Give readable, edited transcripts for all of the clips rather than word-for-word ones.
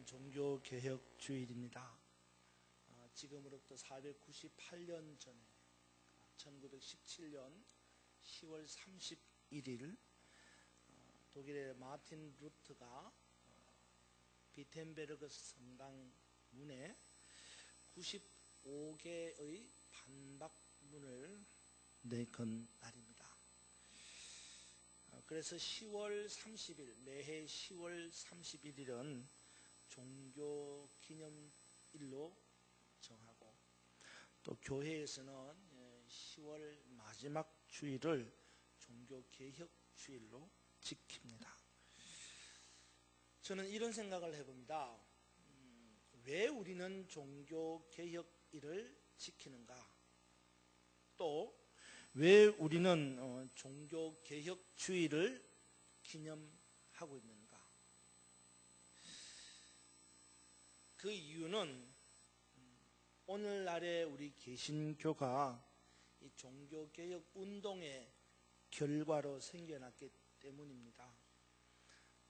종교개혁 주일입니다. 지금으로부터 498년 전에 1917년 10월 31일 독일의 마틴 루터가 비텐베르그 성당 문에 95개의 반박문을 내건 날입니다. 그래서 10월 30일, 매해 10월 31일은 종교기념일로 정하고, 또 교회에서는 10월 마지막 주일을 종교개혁 주일로 지킵니다. 저는 이런 생각을 해봅니다. 왜 우리는 종교개혁일을 지키는가? 또 왜 우리는 종교개혁 주일을 기념하고 있는가? 그 이유는 오늘날의 우리 개신교가 이 종교개혁 운동의 결과로 생겨났기 때문입니다.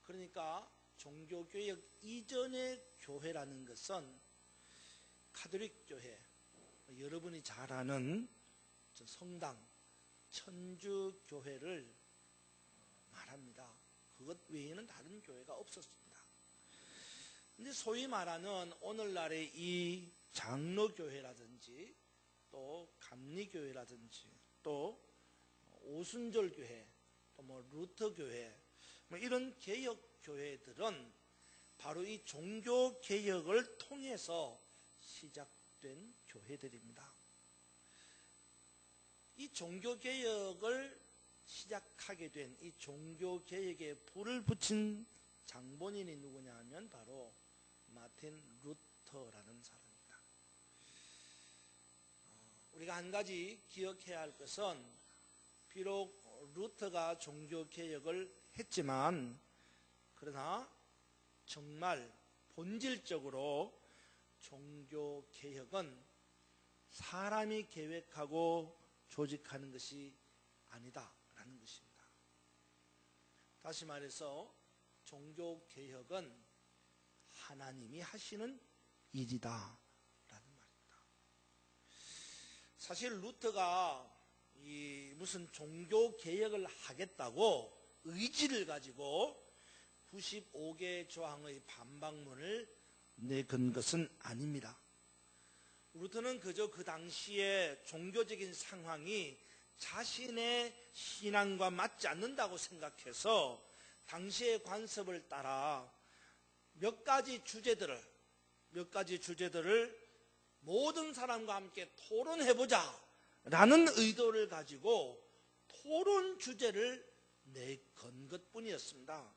그러니까 종교개혁 이전의 교회라는 것은 가톨릭 교회, 여러분이 잘 아는 성당, 천주교회를 말합니다. 그것 외에는 다른 교회가 없었습니다. 근데 소위 말하는 오늘날의 이 장로교회라든지 또 감리교회라든지 또 오순절교회, 또 루터교회, 이런 개혁교회들은 바로 이 종교개혁을 통해서 시작된 교회들입니다. 이 종교개혁을 시작하게 된 이 종교개혁에 불을 붙인 장본인이 누구냐 하면 바로 마틴 루터라는 사람입니다. 우리가 한 가지 기억해야 할 것은, 비록 루터가 종교개혁을 했지만 그러나 정말 본질적으로 종교개혁은 사람이 계획하고 조직하는 것이 아니다라는 것입니다. 다시 말해서 종교개혁은 하나님이 하시는 일이다라는 말입니다. 사실 루터가 무슨 종교개혁을 하겠다고 의지를 가지고 95개 조항의 반박문을 내건 것은 아닙니다. 루터는 그저 그 당시에 종교적인 상황이 자신의 신앙과 맞지 않는다고 생각해서 당시의 관습을 따라 몇 가지 주제들을 모든 사람과 함께 토론해보자 라는 의도를 가지고 토론 주제를 내건 것뿐이었습니다.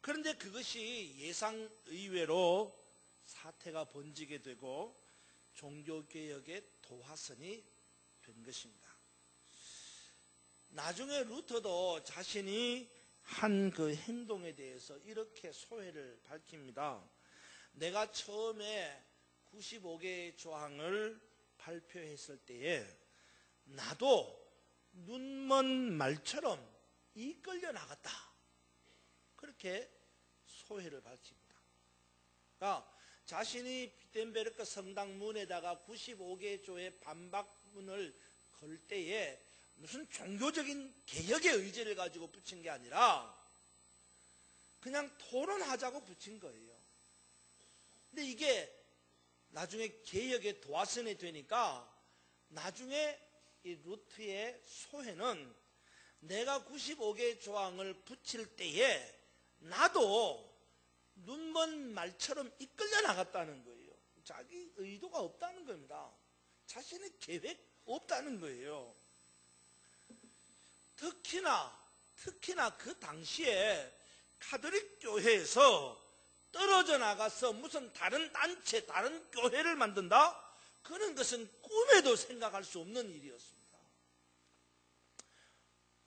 그런데 그것이 예상 의외로 사태가 번지게 되고 종교개혁의 도화선이 된 것입니다. 나중에 루터도 자신이 한 그 행동에 대해서 이렇게 소회를 밝힙니다. 내가 처음에 95개의 조항을 발표했을 때에 나도 눈먼 말처럼 이끌려 나갔다. 그렇게 소회를 밝힙니다. 그러니까 자신이 비텐베르크 성당 문에다가 95개 조의 반박문을 걸 때에 무슨 종교적인 개혁의 의지를 가지고 붙인 게 아니라 그냥 토론하자고 붙인 거예요. 근데 이게 나중에 개혁의 도화선이 되니까 나중에 이 루터의 소회는 내가 95개 조항을 붙일 때에 나도 눈먼 말처럼 이끌려 나갔다는 거예요. 자기 의도가 없다는 겁니다. 자신의 계획 없다는 거예요. 특히나 그 당시에 가톨릭 교회에서 떨어져 나가서 무슨 다른 단체, 다른 교회를 만든다? 그런 것은 꿈에도 생각할 수 없는 일이었습니다.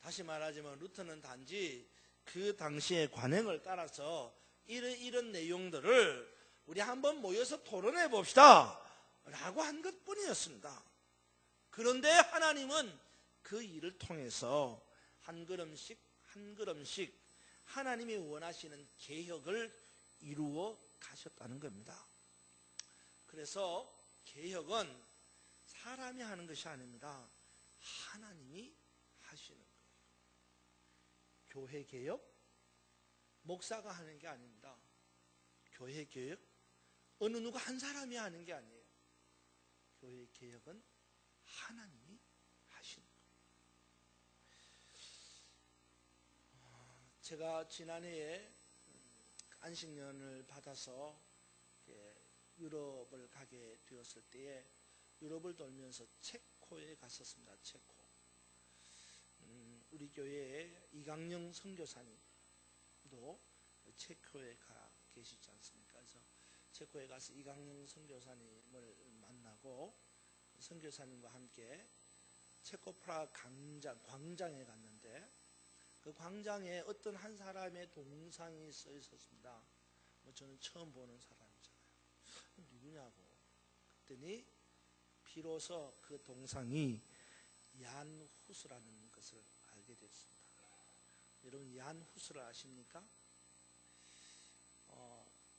다시 말하자면 루터는 단지 그 당시의 관행을 따라서 이런 내용들을 우리 한번 모여서 토론해 봅시다 라고 한 것뿐이었습니다. 그런데 하나님은 그 일을 통해서 한 걸음씩 하나님이 원하시는 개혁을 이루어 가셨다는 겁니다. 그래서 개혁은 사람이 하는 것이 아닙니다. 하나님이 하시는 거예요. 교회 개혁, 목사가 하는 게 아닙니다. 교회 개혁, 어느 누구 한 사람이 하는 게 아니에요. 교회 개혁은 하나님이 하시는 거예요. 제가 지난해에 안식년을 받아서 유럽을 가게 되었을 때에 유럽을 돌면서 체코에 갔었습니다. 체코. 우리 교회에 이강영 선교사님도 체코에 가 계시지 않습니까? 그래서 체코에 가서 이강영 선교사님을 만나고 선교사님과 함께 체코 프라하 광장에 갔는데 그 광장에 어떤 한 사람의 동상이 써 있었습니다. 저는 처음 보는 사람이잖아요. 누구냐고 그랬더니 비로소 그 동상이 얀 후스라는 것을 알게 됐습니다. 여러분 얀 후스를 아십니까?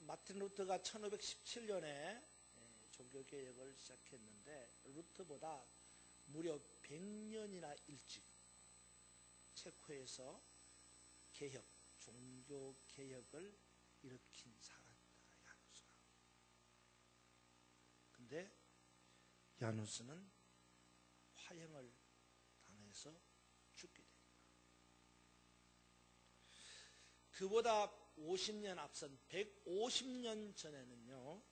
마틴 루터가 1517년에 종교개혁을 시작했는데 루터보다 무려 100년이나 일찍 체코에서 개혁, 종교개혁을 일으킨 사람입니다. 야누스가. 근데 야누스는 화형을 당해서 죽게 됩니다. 그보다 50년 앞선 150년 전에는요,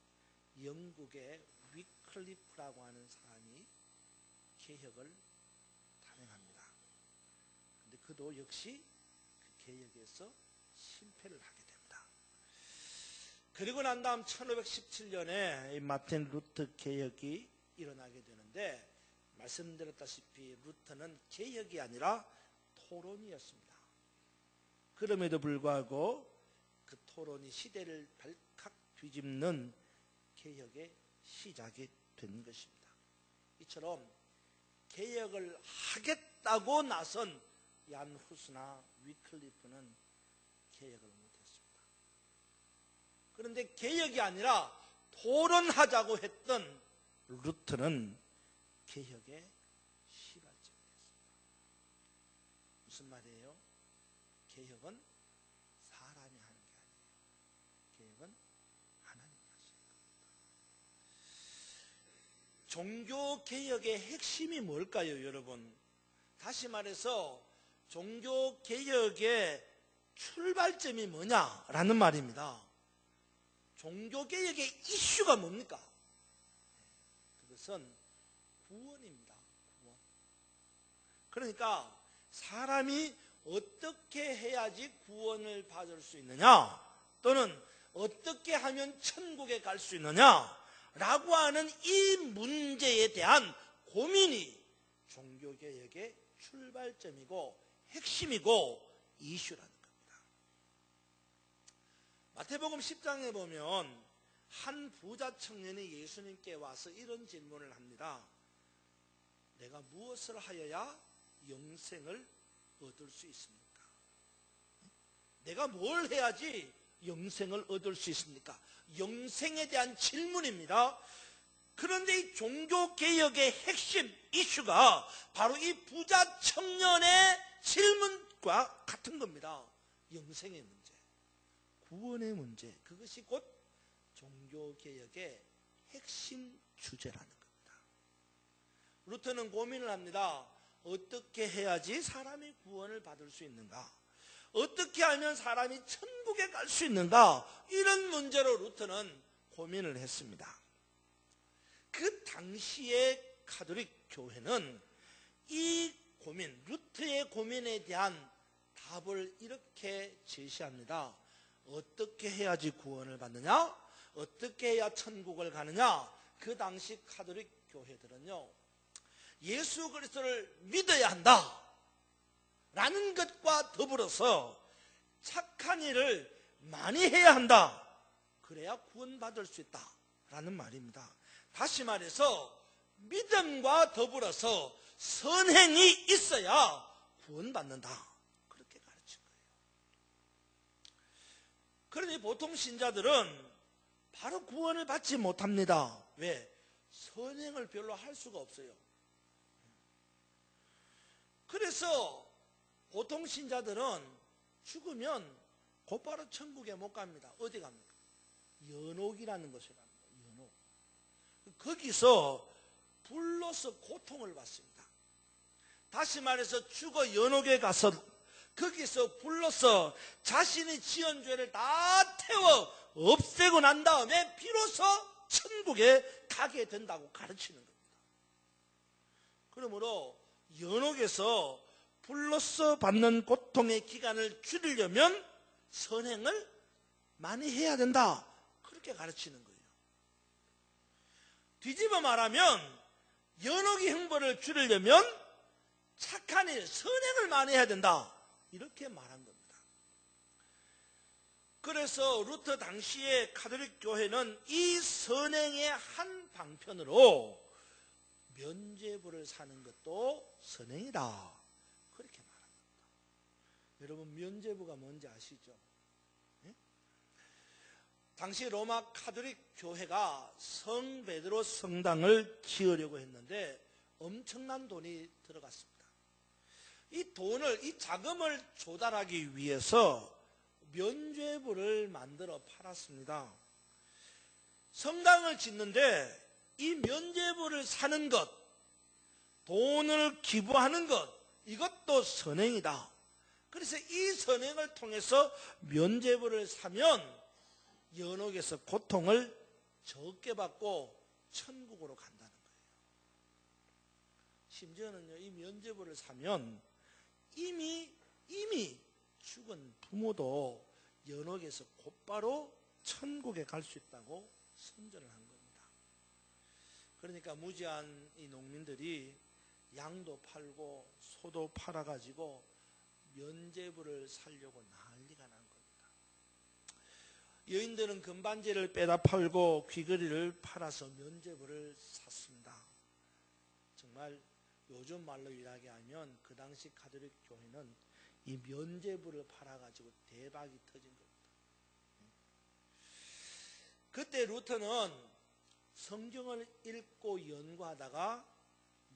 영국의 위클리프라고 하는 사람이 개혁을 단행합니다. 근데 그도 역시 그 개혁에서 실패를 하게 됩니다. 그리고 난 다음 1517년에 이 마틴 루터 개혁이 일어나게 되는데 말씀드렸다시피 루터는 개혁이 아니라 토론이었습니다. 그럼에도 불구하고 그 토론이 시대를 발칵 뒤집는 개혁의 시작이 된 것입니다. 이처럼 개혁을 하겠다고 나선 얀 후스나 위클리프는 개혁을 못했습니다. 그런데 개혁이 아니라 토론하자고 했던 루터는 개혁의 시발점이 됐습니다. 무슨 말이에요? 개혁은 사람이 하는 게 아니에요. 개혁은 하나님이 하시는 겁니다. 종교개혁의 핵심이 뭘까요, 여러분? 다시 말해서 종교개혁의 출발점이 뭐냐라는 말입니다. 종교개혁의 이슈가 뭡니까? 그것은 구원입니다. 구원. 그러니까 사람이 어떻게 해야지 구원을 받을 수 있느냐, 또는 어떻게 하면 천국에 갈 수 있느냐라고 하는 이 문제에 대한 고민이 종교개혁의 출발점이고 핵심이고 이슈라는 겁니다. 마태복음 10장에 보면 한 부자 청년이 예수님께 와서 이런 질문을 합니다. 내가 무엇을 하여야 영생을 얻을 수 있습니까? 내가 뭘 해야지 영생을 얻을 수 있습니까? 영생에 대한 질문입니다. 그런데 이 종교개혁의 핵심 이슈가 바로 이 부자 청년의 질문과 같은 겁니다. 영생의 문제, 구원의 문제, 그것이 곧 종교개혁의 핵심 주제라는 겁니다. 루터는 고민을 합니다. 어떻게 해야지 사람이 구원을 받을 수 있는가? 어떻게 하면 사람이 천국에 갈 수 있는가? 이런 문제로 루터는 고민을 했습니다. 그 당시의 가톨릭 교회는 이 고민, 루터의 고민에 대한 답을 이렇게 제시합니다. 어떻게 해야지 구원을 받느냐? 어떻게 해야 천국을 가느냐? 그 당시 가톨릭 교회들은요, 예수 그리스도를 믿어야 한다 라는 것과 더불어서 착한 일을 많이 해야 한다, 그래야 구원받을 수 있다 라는 말입니다. 다시 말해서 믿음과 더불어서 선행이 있어야 구원받는다, 그렇게 가르친 거예요. 그러니 보통 신자들은 바로 구원을 받지 못합니다. 왜? 선행을 별로 할 수가 없어요. 그래서 보통 신자들은 죽으면 곧바로 천국에 못 갑니다. 어디 갑니까? 연옥이라는 곳에 갑니다. 연옥. 거기서 불로서 고통을 받습니다. 다시 말해서 죽어 연옥에 가서 거기서 불로서 자신이 지은 죄를 다 태워 없애고 난 다음에 비로소 천국에 가게 된다고 가르치는 겁니다. 그러므로 연옥에서 불로서 받는 고통의 기간을 줄이려면 선행을 많이 해야 된다. 그렇게 가르치는 거예요. 뒤집어 말하면 연옥의 형벌을 줄이려면 착한 일, 선행을 많이 해야 된다. 이렇게 말한 겁니다. 그래서 루터 당시의 가톨릭 교회는 이 선행의 한 방편으로 면죄부를 사는 것도 선행이다. 그렇게 말합니다. 여러분, 면죄부가 뭔지 아시죠? 네? 당시 로마 가톨릭 교회가 성 베드로 성당을 지으려고 했는데 엄청난 돈이 들어갔습니다. 이 자금을 조달하기 위해서 면죄부를 만들어 팔았습니다. 성당을 짓는데 이 면죄부를 사는 것, 돈을 기부하는 것, 이것도 선행이다. 그래서 이 선행을 통해서 면죄부를 사면 연옥에서 고통을 적게 받고 천국으로 간다는 거예요. 심지어는요, 이 면죄부를 사면 이미 죽은 부모도 연옥에서 곧바로 천국에 갈 수 있다고 선전을 한 겁니다. 그러니까 무지한 이 농민들이 양도 팔고 소도 팔아가지고 면죄부를 살려고 난리가 난 겁니다. 여인들은 금반지를 빼다 팔고 귀걸이를 팔아서 면죄부를 샀습니다. 정말 요즘 말로 이야기하면 그 당시 가톨릭 교회는 이 면죄부를 팔아가지고 대박이 터진 겁니다. 그때 루터는 성경을 읽고 연구하다가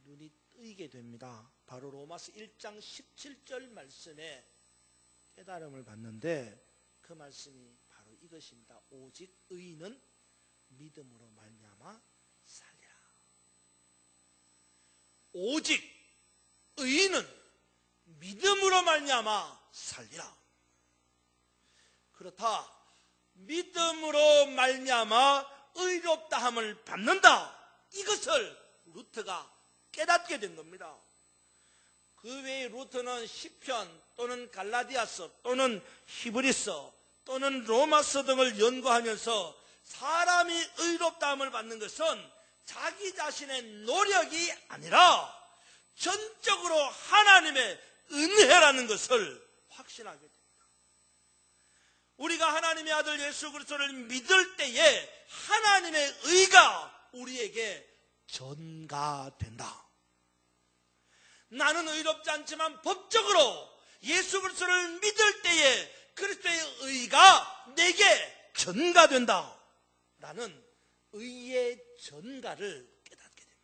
눈이 뜨이게 됩니다. 바로 로마서 1장 17절 말씀에 깨달음을 받는데 그 말씀이 바로 이것입니다. 오직 의인은 믿음으로 말미암아 살리라. 오직 의인은 믿음으로 말미암아 살리라. 그렇다. 믿음으로 말미암아 의롭다함을 받는다. 이것을 루터가 깨닫게 된 겁니다. 그 외에 루터는 시편 또는 갈라디아서 또는 히브리서 또는 로마서 등을 연구하면서 사람이 의롭다함을 받는 것은 자기 자신의 노력이 아니라 전적으로 하나님의 은혜라는 것을 확신하게 됩니다. 우리가 하나님의 아들 예수 그리스도를 믿을 때에 하나님의 의가 우리에게 전가된다. 나는 의롭지 않지만 법적으로 예수 그리스도를 믿을 때에 그리스도의 의가 내게 전가된다. 라는 의의 전가를 깨닫게 됩니다.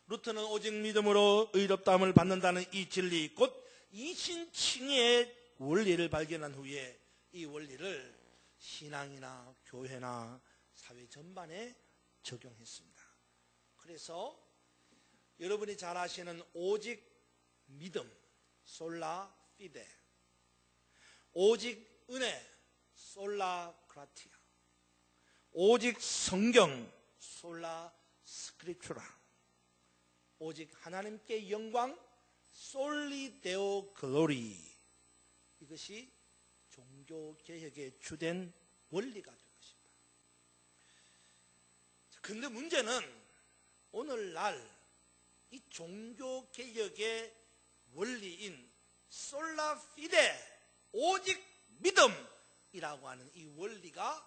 루터는 오직 믿음으로 의롭다함을 받는다는 이 진리, 곧 이신칭의의 원리를 발견한 후에 이 원리를 신앙이나 교회나 사회 전반에 적용했습니다. 그래서 여러분이 잘 아시는 오직 믿음, 솔라 피데, 오직 은혜, 솔라 그라티아, 오직 성경, 솔라 스크립추라, 오직 하나님께 영광, 솔리 데오 글로리. 이것이 종교개혁의 주된 원리가 될 것입니다. 그런데 문제는 오늘날 이 종교개혁의 원리인 솔라 피데, 오직 믿음이라고 하는 이 원리가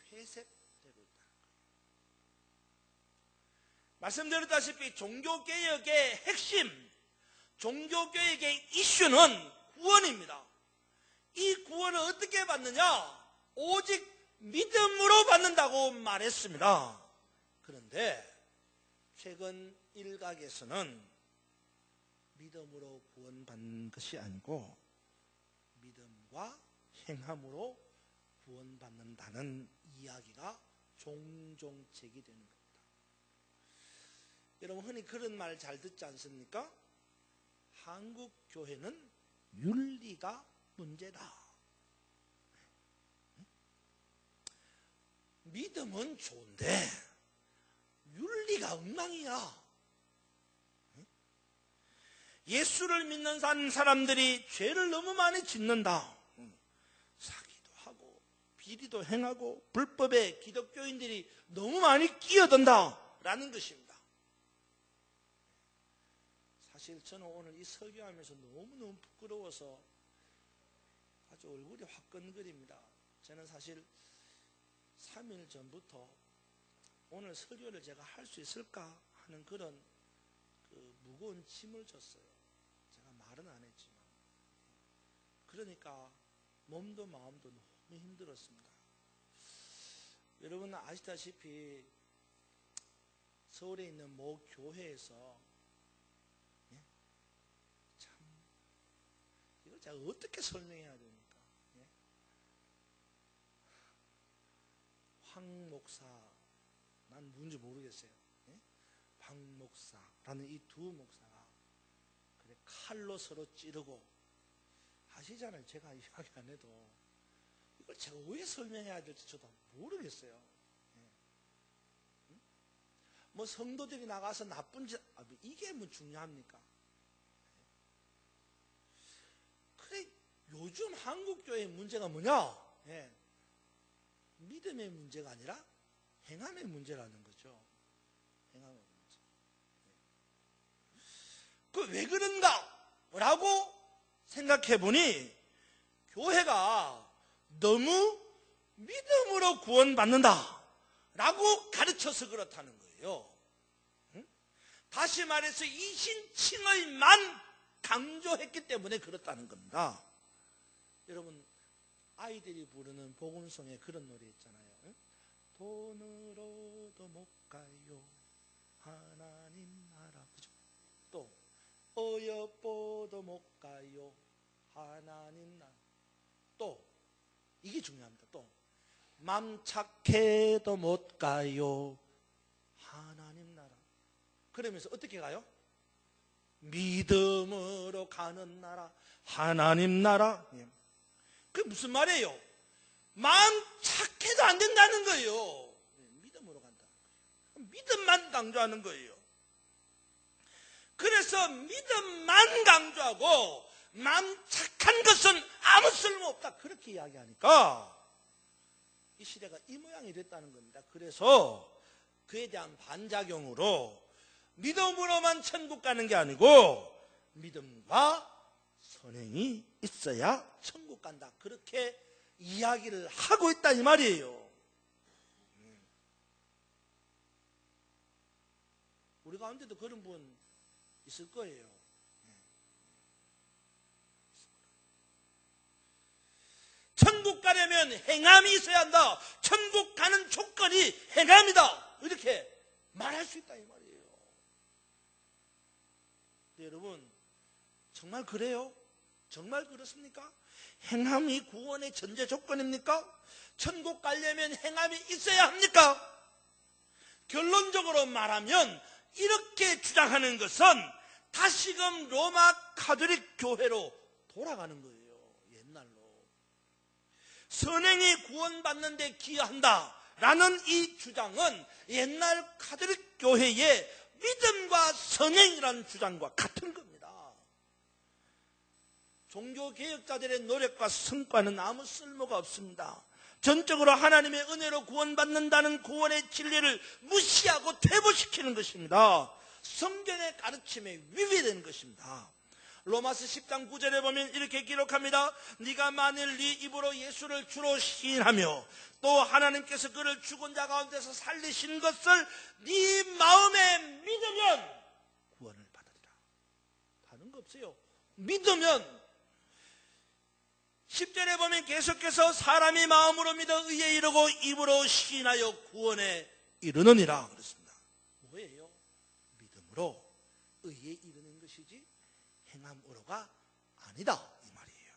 폐쇄되고 있다는 거예요. 말씀드렸다시피 종교개혁의 핵심, 종교개혁의 이슈는 구원입니다. 이 구원을 어떻게 받느냐? 오직 믿음으로 받는다고 말했습니다. 그런데 최근 일각에서는 믿음으로 구원받는 것이 아니고 믿음과 행함으로 구원받는다는 이야기가 종종 제기되는 겁니다. 여러분 흔히 그런 말 잘 듣지 않습니까? 한국 교회는 윤리가 문제다. 믿음은 좋은데 윤리가 엉망이야. 예수를 믿는 사람들이 죄를 너무 많이 짓는다. 사기도 하고 비리도 행하고 불법에 기독교인들이 너무 많이 끼어든다라는 것입니다. 사실 저는 오늘 이 설교하면서 너무너무 부끄러워서 아주 얼굴이 화끈거립니다. 저는 사실 3일 전부터 오늘 설교를 제가 할 수 있을까 하는 그런 무거운 짐을 졌어요. 제가 말은 안 했지만. 그러니까 몸도 마음도 너무 힘들었습니다. 여러분 아시다시피 서울에 있는 모 교회에서 참 이걸 제가 어떻게 설명해야 됩니까? 황 목사, 난 누군지 모르겠어요. 황 목사라는 이 두 목사가 그래 칼로 서로 찌르고 아시잖아요. 제가 이야기 안 해도 이걸 제가 왜 설명해야 될지 저도 모르겠어요. 뭐 성도들이 나가서 나쁜 짓, 이게 뭐 중요합니까? 그래 요즘 한국교회의 문제가 뭐냐? 믿음의 문제가 아니라 행함의 문제라는 거죠. 행함의 문제. 그 왜 그런가? 라고 생각해 보니 교회가 너무 믿음으로 구원받는다 라고 가르쳐서 그렇다는 거예요. 다시 말해서 이신칭의만 강조했기 때문에 그렇다는 겁니다. 여러분 아이들이 부르는 복음송에 그런 노래 있잖아요. 돈으로도 못 가요 하나님 나라. 그죠? 또 어여뻐도 못 가요 하나님 나라. 또 이게 중요합니다. 또 맘 착해도 못 가요 하나님 나라. 그러면서 어떻게 가요? 믿음으로 가는 나라 하나님 나라. 그게 무슨 말이에요? 마음 착해도 안 된다는 거예요. 믿음으로 간다는 거예요. 믿음만 강조하는 거예요. 그래서 믿음만 강조하고 마음 착한 것은 아무 쓸모없다 그렇게 이야기하니까 이 시대가 이 모양이 됐다는 겁니다. 그래서 그에 대한 반작용으로 믿음으로만 천국 가는 게 아니고 믿음과 선행이 있어야 천국 간다 그렇게 이야기를 하고 있다 이 말이에요. 우리 가운데도 그런 분 있을 거예요. 천국 가려면 행함이 있어야 한다. 천국 가는 조건이 행함이다. 이렇게 말할 수 있다 이 말이에요. 근데 여러분 정말 그래요? 정말 그렇습니까? 행함이 구원의 전제 조건입니까? 천국 가려면 행함이 있어야 합니까? 결론적으로 말하면 이렇게 주장하는 것은 다시금 로마 가톨릭 교회로 돌아가는 거예요. 옛날로. 선행이 구원받는 데 기여한다 라는 이 주장은 옛날 가톨릭 교회의 믿음과 선행이라는 주장과 같은 겁니다. 종교개혁자들의 노력과 성과는 아무 쓸모가 없습니다. 전적으로 하나님의 은혜로 구원받는다는 구원의 진리를 무시하고 퇴보시키는 것입니다. 성경의 가르침에 위배되는 것입니다. 로마서 10장 9절에 보면 이렇게 기록합니다. 네가 만일 네 입으로 예수를 주로 시인하며 또 하나님께서 그를 죽은 자 가운데서 살리신 것을 네 마음에 믿으면 구원을 받으리라. 다른 거 없어요. 믿으면 10절에 보면 계속해서 사람이 마음으로 믿어 의에 이르고 입으로 시인하여 구원에 이르느니라 그랬습니다. 뭐예요? 믿음으로 의에 이르는 것이지 행함으로가 아니다 이 말이에요.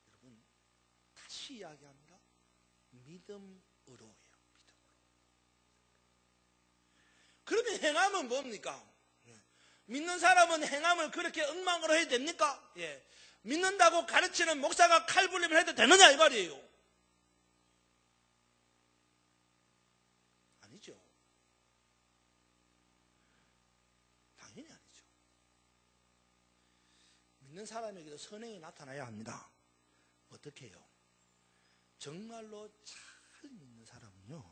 여러분 다시 이야기합니다. 믿음으로예요. 그러면 행함은 뭡니까? 믿는 사람은 행함을 그렇게 엉망으로 해도 됩니까? 예. 믿는다고 가르치는 목사가 칼부림을 해도 되느냐 이 말이에요. 아니죠. 당연히 아니죠. 믿는 사람에게도 선행이 나타나야 합니다. 어떻게 해요? 정말로 잘 믿는 사람은요,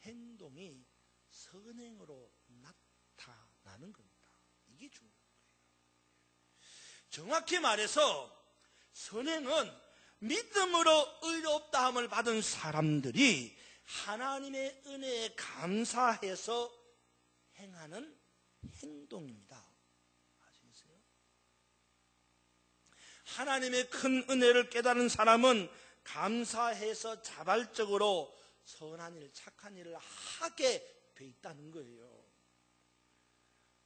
행동이 선행으로 나타나는 겁니다. 이게 중요한 거예요. 정확히 말해서 선행은 믿음으로 의롭다함을 받은 사람들이 하나님의 은혜에 감사해서 행하는 행동입니다. 아시겠어요? 하나님의 큰 은혜를 깨달은 사람은 감사해서 자발적으로 선한 일, 착한 일을 하게 돼 있다는 거예요.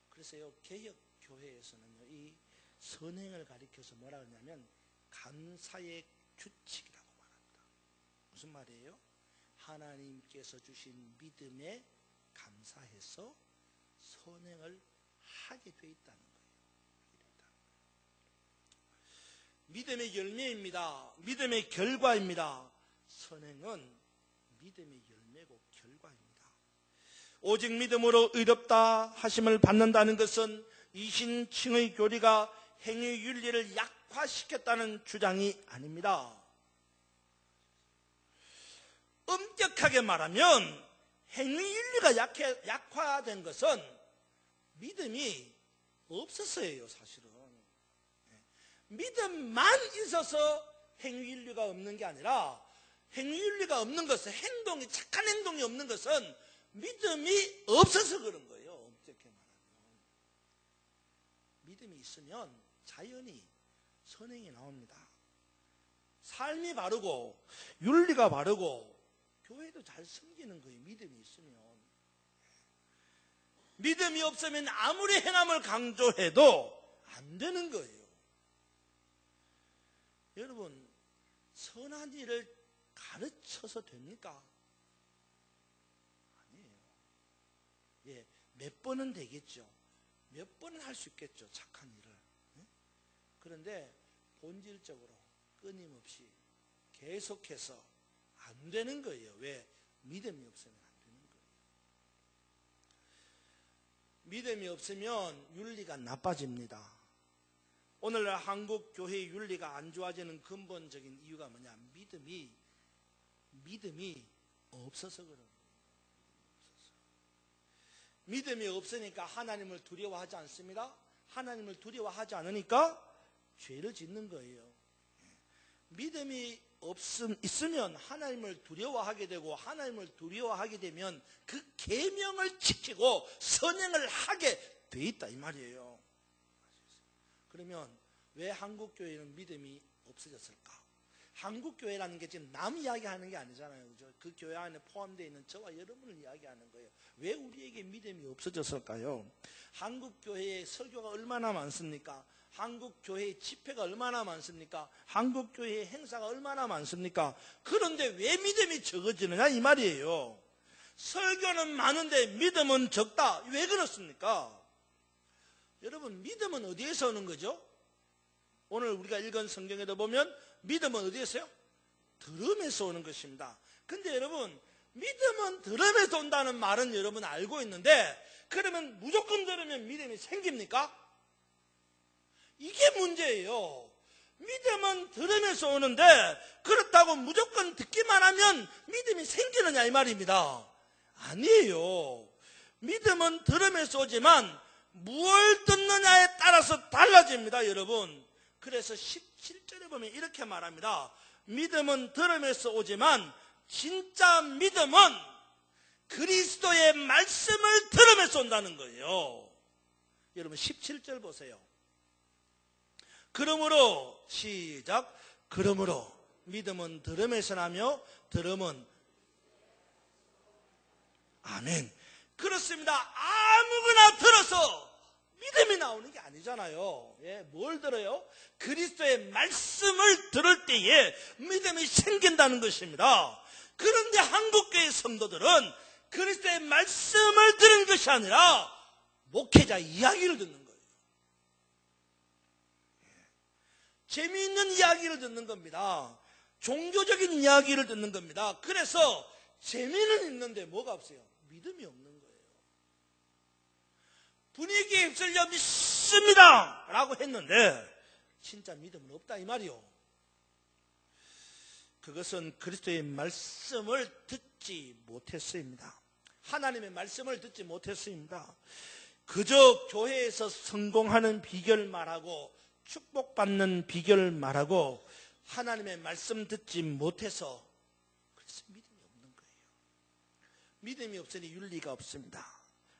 그래서요, 개혁교회에서는요, 이 선행을 가리켜서 뭐라 그러냐면 감사의 규칙이라고 말합니다. 무슨 말이에요? 하나님께서 주신 믿음에 감사해서 선행을 하게 돼 있다는 거예요. 믿음의 열매입니다. 믿음의 결과입니다. 선행은 믿음의 열매고 결과입니다. 오직 믿음으로 의롭다 하심을 받는다는 것은 이신칭의 교리가 행위윤리를 약화시켰다는 주장이 아닙니다. 엄격하게 말하면 행위윤리가 약화된 것은 믿음이 없어서예요. 사실은 믿음만 있어서 행위윤리가 없는 게 아니라, 행위윤리가 없는 것은, 행동이, 착한 행동이 없는 것은 믿음이 없어서 그런 거예요. 엄격히 말하면 믿음이 있으면 자연히 선행이 나옵니다. 삶이 바르고 윤리가 바르고 교회도 잘 섬기는 거예요. 믿음이 있으면. 믿음이 없으면 아무리 행함을 강조해도 안 되는 거예요. 여러분, 선한 일을 가르쳐서 됩니까? 아니에요. 예, 몇 번은 되겠죠. 몇 번은 할 수 있겠죠. 착한 일을. 예? 그런데 본질적으로 끊임없이 계속해서 안 되는 거예요. 왜? 믿음이 없으면 안 되는 거예요. 믿음이 없으면 윤리가 나빠집니다. 오늘날 한국 교회의 윤리가 안 좋아지는 근본적인 이유가 뭐냐? 믿음이 없어서 그런 거예요. 믿음이 없으니까 하나님을 두려워하지 않습니다. 하나님을 두려워하지 않으니까 죄를 짓는 거예요. 믿음이 있으면 하나님을 두려워하게 되고, 하나님을 두려워하게 되면 그 계명을 지키고 선행을 하게 돼 있다 이 말이에요. 그러면 왜 한국교회는 믿음이 없어졌을까? 한국교회라는 게 지금 남 이야기하는 게 아니잖아요. 그죠? 그 교회 안에 포함되어 있는 저와 여러분을 이야기하는 거예요. 왜 우리에게 믿음이 없어졌을까요? 한국교회에 설교가 얼마나 많습니까? 한국교회의 집회가 얼마나 많습니까? 한국교회의 행사가 얼마나 많습니까? 그런데 왜 믿음이 적어지느냐 이 말이에요. 설교는 많은데 믿음은 적다. 왜 그렇습니까? 여러분, 믿음은 어디에서 오는 거죠? 오늘 우리가 읽은 성경에도 보면 믿음은 어디에서요? 들음에서 오는 것입니다. 근데 여러분, 믿음은 들음에서 온다는 말은 여러분 알고 있는데, 그러면 무조건 들으면 믿음이 생깁니까? 이게 문제예요. 믿음은 들으면서 오는데 그렇다고 무조건 듣기만 하면 믿음이 생기느냐 이 말입니다. 아니에요. 믿음은 들으면서 오지만 무엇을 듣느냐에 따라서 달라집니다, 여러분. 그래서 17절에 보면 이렇게 말합니다. 믿음은 들으면서 오지만 진짜 믿음은 그리스도의 말씀을 들으면서 온다는 거예요. 여러분 17절 보세요. 그러므로 시작. 그러므로 믿음은 들음에서 나며 들음은 아멘. 그렇습니다. 아무거나 들어서 믿음이 나오는 게 아니잖아요. 예, 뭘 들어요? 그리스도의 말씀을 들을 때에 믿음이 생긴다는 것입니다. 그런데 한국교회 성도들은 그리스도의 말씀을 들은 것이 아니라 목회자 이야기를 듣는 거예요. 재미있는 이야기를 듣는 겁니다. 종교적인 이야기를 듣는 겁니다. 그래서 재미는 있는데 뭐가 없어요? 믿음이 없는 거예요. 분위기에 휩쓸려 믿습니다 라고 했는데 진짜 믿음은 없다 이 말이요. 그것은 그리스도의 말씀을 듣지 못했습니다. 하나님의 말씀을 듣지 못했습니다. 그저 교회에서 성공하는 비결 말하고 축복받는 비결 말하고 하나님의 말씀 듣지 못해서 그래서 믿음이 없는 거예요. 믿음이 없으니 윤리가 없습니다.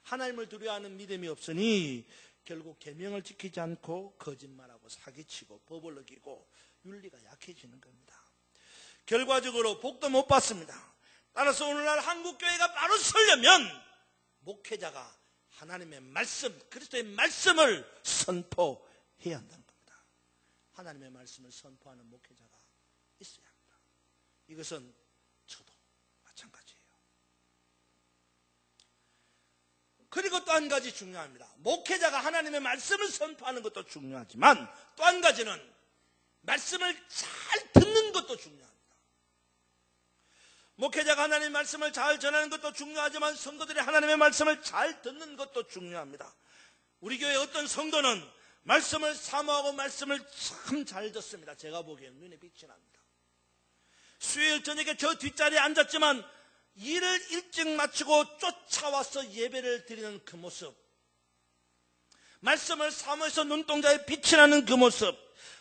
하나님을 두려워하는 믿음이 없으니 결국 계명을 지키지 않고 거짓말하고 사기치고 법을 어기고 윤리가 약해지는 겁니다. 결과적으로 복도 못 받습니다. 따라서 오늘날 한국교회가 바로 서려면 목회자가 하나님의 말씀, 그리스도의 말씀을 선포해야 한다는 겁니다. 하나님의 말씀을 선포하는 목회자가 있어야 합니다. 이것은 저도 마찬가지예요. 그리고 또 한 가지 중요합니다. 목회자가 하나님의 말씀을 선포하는 것도 중요하지만 또 한 가지는 말씀을 잘 듣는 것도 중요합니다. 목회자가 하나님의 말씀을 잘 전하는 것도 중요하지만 성도들이 하나님의 말씀을 잘 듣는 것도 중요합니다. 우리 교회 어떤 성도는 말씀을 사모하고 말씀을 참 잘 듣습니다. 제가 보기엔 눈에 빛이 납니다. 수요일 저녁에 저 뒷자리에 앉았지만 일을 일찍 마치고 쫓아와서 예배를 드리는 그 모습, 말씀을 사모해서 눈동자에 빛이 나는 그 모습,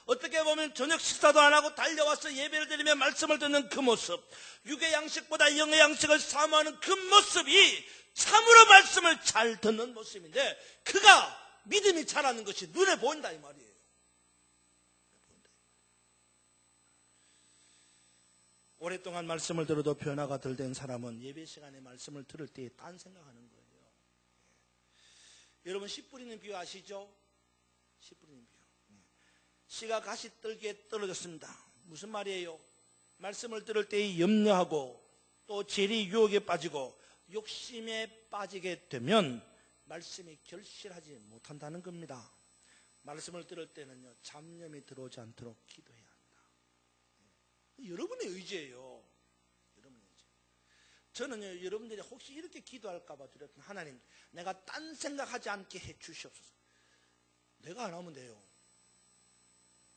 어떻게 보면 저녁 식사도 안 하고 달려와서 예배를 드리며 말씀을 듣는 그 모습, 육의 양식보다 영의 양식을 사모하는 그 모습이 참으로 말씀을 잘 듣는 모습인데 그가 믿음이 자라는 것이 눈에 보인다 이 말이에요. 오랫동안 말씀을 들어도 변화가 덜 된 사람은 예배 시간에 말씀을 들을 때 딴 생각하는 거예요. 여러분 씨 뿌리는 비유 아시죠? 씨 뿌리는 비유. 씨가 가시 떨기에 떨어졌습니다. 무슨 말이에요? 말씀을 들을 때 염려하고 또 재리 유혹에 빠지고 욕심에 빠지게 되면 말씀이 결실하지 못한다는 겁니다. 말씀을 들을 때는요, 잡념이 들어오지 않도록 기도해야 합니다. 여러분의 의지예요. 여러분의 의지. 저는요, 여러분들이 혹시 이렇게 기도할까봐 드렸던 하나님, 내가 딴 생각하지 않게 해 주시옵소서. 내가 안 하면 돼요.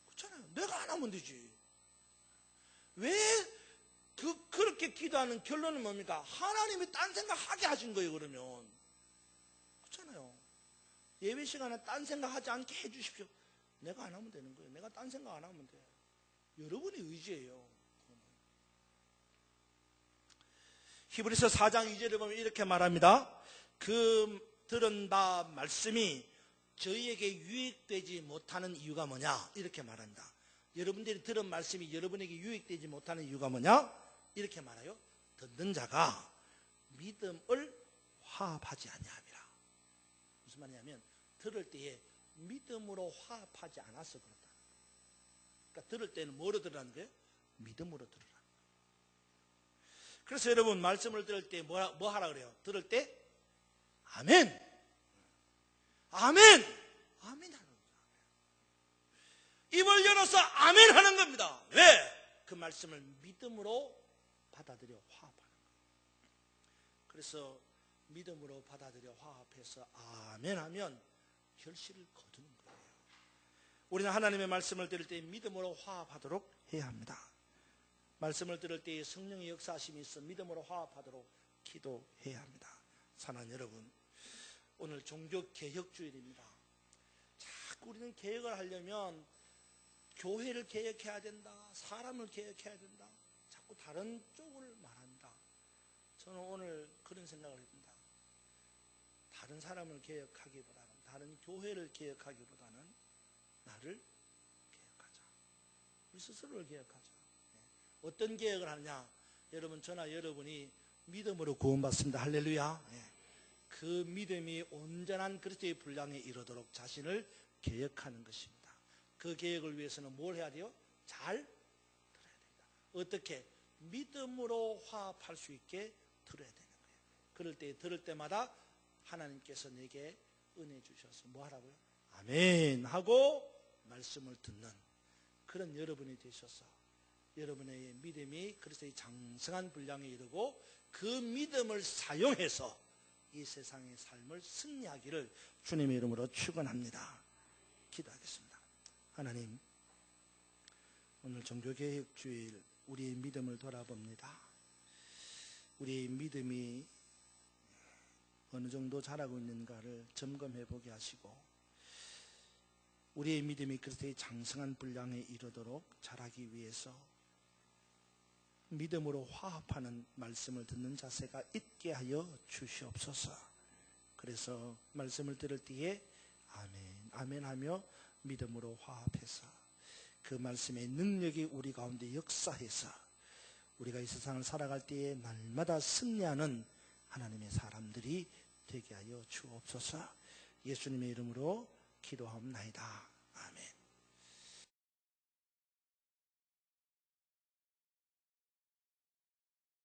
그렇잖아요. 내가 안 하면 되지. 왜 그렇게 기도하는 결론은 뭡니까? 하나님이 딴 생각하게 하신 거예요, 그러면. 그렇잖아요. 예배 시간에 딴 생각하지 않게 해 주십시오. 내가 안 하면 되는 거예요. 내가 딴 생각 안 하면 돼. 여러분의 의지예요. 히브리서 4장 2절에 보면 이렇게 말합니다. 그 들은 바 말씀이 저희에게 유익되지 못하는 이유가 뭐냐? 이렇게 말합니다. 여러분들이 들은 말씀이 여러분에게 유익되지 못하는 이유가 뭐냐? 이렇게 말해요. 듣는 자가 믿음을 화합하지 아니함이라. 무슨 말이냐면 들을 때에 믿음으로 화합하지 않아서 그렇다. 그러니까 들을 때는 뭐로 들으라는 거예요? 믿음으로 들으라. 그래서 여러분 말씀을 들을 때 뭐 하라 그래요? 들을 때 아멘, 아멘, 아멘 하는 거죠. 입을 열어서 아멘 하는 겁니다. 왜? 그 말씀을 믿음으로 받아들여 화합하는 거예요. 그래서 믿음으로 받아들여 화합해서 아멘 하면 결실을 거두는 거예요. 우리는 하나님의 말씀을 들을 때 믿음으로 화합하도록 해야 합니다. 말씀을 들을 때 성령의 역사하심이 있어 믿음으로 화합하도록 기도해야 합니다. 사랑하는 여러분, 오늘 종교개혁주일입니다. 자꾸 우리는 개혁을 하려면 교회를 개혁해야 된다, 사람을 개혁해야 된다, 자꾸 다른 쪽을 말한다. 저는 오늘 그런 생각을 합니다. 다른 사람을 개혁하기보다는, 다른 교회를 개혁하기보다는 나를 우리 스스로를 개혁하자. 어떤 개혁을 하느냐? 여러분, 저나 여러분이 믿음으로 구원받습니다. 할렐루야. 그 믿음이 온전한 그리스도의 분량에 이르도록 자신을 개혁하는 것입니다. 그 개혁을 위해서는 뭘 해야 돼요? 잘 들어야 된다. 어떻게? 믿음으로 화합할 수 있게 들어야 되는 거예요. 그럴 때 들을 때마다 하나님께서 내게 은혜 주셔서 뭐 하라고요? 아멘 하고 말씀을 듣는 그런 여러분이 되셔서 여러분의 믿음이 그리스도의 장성한 분량에 이르고 그 믿음을 사용해서 이 세상의 삶을 승리하기를 주님의 이름으로 축원합니다. 기도하겠습니다. 하나님, 오늘 종교개혁주일 우리의 믿음을 돌아봅니다. 우리의 믿음이 어느 정도 자라고 있는가를 점검해 보게 하시고 우리의 믿음이 그리스도의 장성한 분량에 이르도록 자라기 위해서 믿음으로 화합하는 말씀을 듣는 자세가 있게 하여 주시옵소서. 그래서 말씀을 들을 때에 아멘, 아멘 하며 믿음으로 화합해서 그 말씀의 능력이 우리 가운데 역사해서 우리가 이 세상을 살아갈 때에 날마다 승리하는 하나님의 사람들이 되게 하여 주옵소서. 예수님의 이름으로 기도하옵나이다.